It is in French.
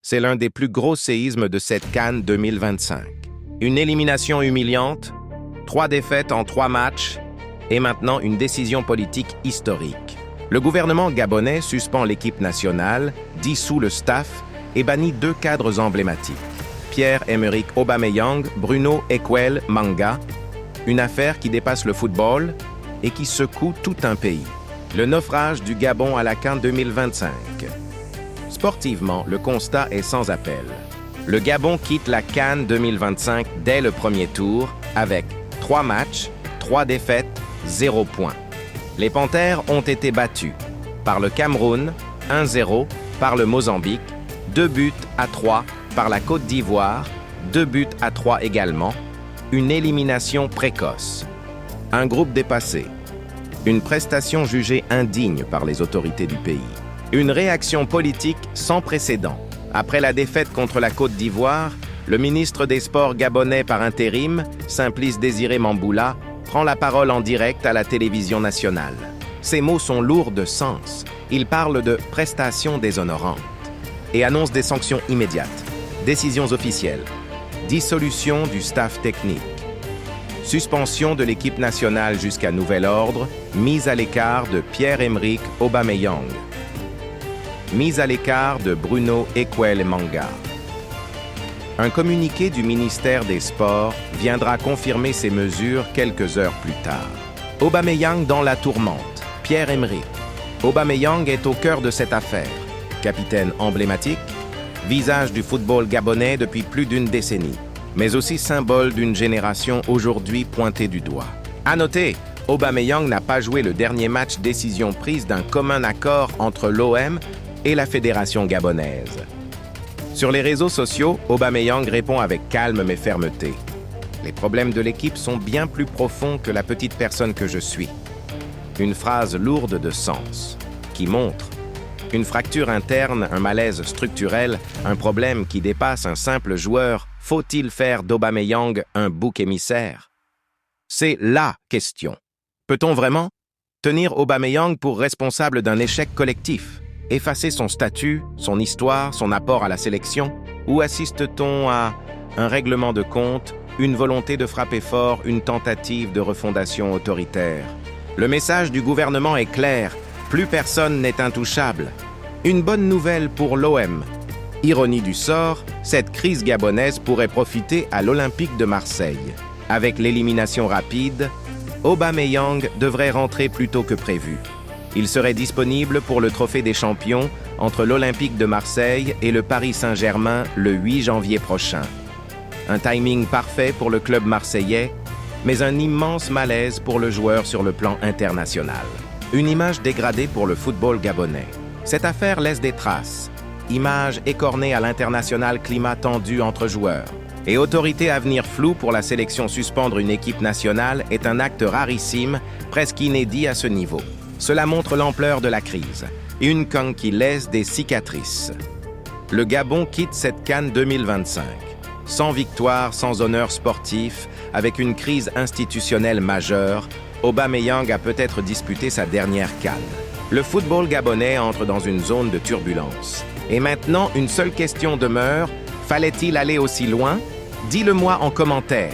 C'est l'un des plus gros séismes de cette CAN 2025. Une élimination humiliante, 3 défaites en 3 matchs et maintenant une décision politique historique. Le gouvernement gabonais suspend l'équipe nationale, dissout le staff et bannit 2 cadres emblématiques. Pierre-Emerick Aubameyang, Bruno Ekwel Manga, une affaire qui dépasse le football et qui secoue tout un pays. Le naufrage du Gabon à la CAN 2025. Sportivement, le constat est sans appel. Le Gabon quitte la CAN 2025 dès le premier tour avec 3 matchs, 3 défaites, 0 points. Les Panthères ont été battus par le Cameroun, 1-0, par le Mozambique, 2-3 par la Côte d'Ivoire, 2-3 également, une élimination précoce. Un groupe dépassé. Une prestation jugée indigne par les autorités du pays. Une réaction politique sans précédent. Après la défaite contre la Côte d'Ivoire, le ministre des Sports gabonais par intérim, Simplice Désiré Mamboula, prend la parole en direct à la télévision nationale. Ces mots sont lourds de sens. Il parle de prestations déshonorantes et annonce des sanctions immédiates, décisions officielles, dissolution du staff technique, suspension de l'équipe nationale jusqu'à nouvel ordre, mise à l'écart de Pierre-Emerick Aubameyang, mise à l'écart de Bruno Ekwel Manga. Un communiqué du ministère des Sports viendra confirmer ces mesures quelques heures plus tard. Aubameyang dans la tourmente. Pierre-Emerick Aubameyang est au cœur de cette affaire. Capitaine emblématique, visage du football gabonais depuis plus d'une décennie, mais aussi symbole d'une génération aujourd'hui pointée du doigt. À noter, Aubameyang n'a pas joué le dernier match décision prise d'un commun accord entre l'OM et la fédération gabonaise. Sur les réseaux sociaux, Aubameyang répond avec calme mais fermeté. Les problèmes de l'équipe sont bien plus profonds que la petite personne que je suis. Une phrase lourde de sens, qui montre une fracture interne, un malaise structurel, un problème qui dépasse un simple joueur. Faut-il faire d'Aubameyang un bouc émissaire? C'est LA question. Peut-on vraiment tenir Aubameyang pour responsable d'un échec collectif? Effacer son statut, son histoire, son apport à la sélection? Ou assiste-t-on à un règlement de compte, une volonté de frapper fort, une tentative de refondation autoritaire? Le message du gouvernement est clair, plus personne n'est intouchable. Une bonne nouvelle pour l'OM. Ironie du sort, cette crise gabonaise pourrait profiter à l'Olympique de Marseille. Avec l'élimination rapide, Aubameyang devrait rentrer plus tôt que prévu. Il serait disponible pour le Trophée des Champions entre l'Olympique de Marseille et le Paris Saint-Germain le 8 janvier prochain. Un timing parfait pour le club marseillais, mais un immense malaise pour le joueur sur le plan international. Une image dégradée pour le football gabonais. Cette affaire laisse des traces. Image écornée à l'international, climat tendu entre joueurs. Et autorité à venir floue pour la sélection. Suspendre une équipe nationale est un acte rarissime, presque inédit à ce niveau. Cela montre l'ampleur de la crise. Une CAN qui laisse des cicatrices. Le Gabon quitte cette CAN 2025. Sans victoire, sans honneur sportif, avec une crise institutionnelle majeure, Aubameyang a peut-être disputé sa dernière CAN. Le football gabonais entre dans une zone de turbulence. Et maintenant, une seule question demeure, fallait-il aller aussi loin? Dis-le-moi en commentaire.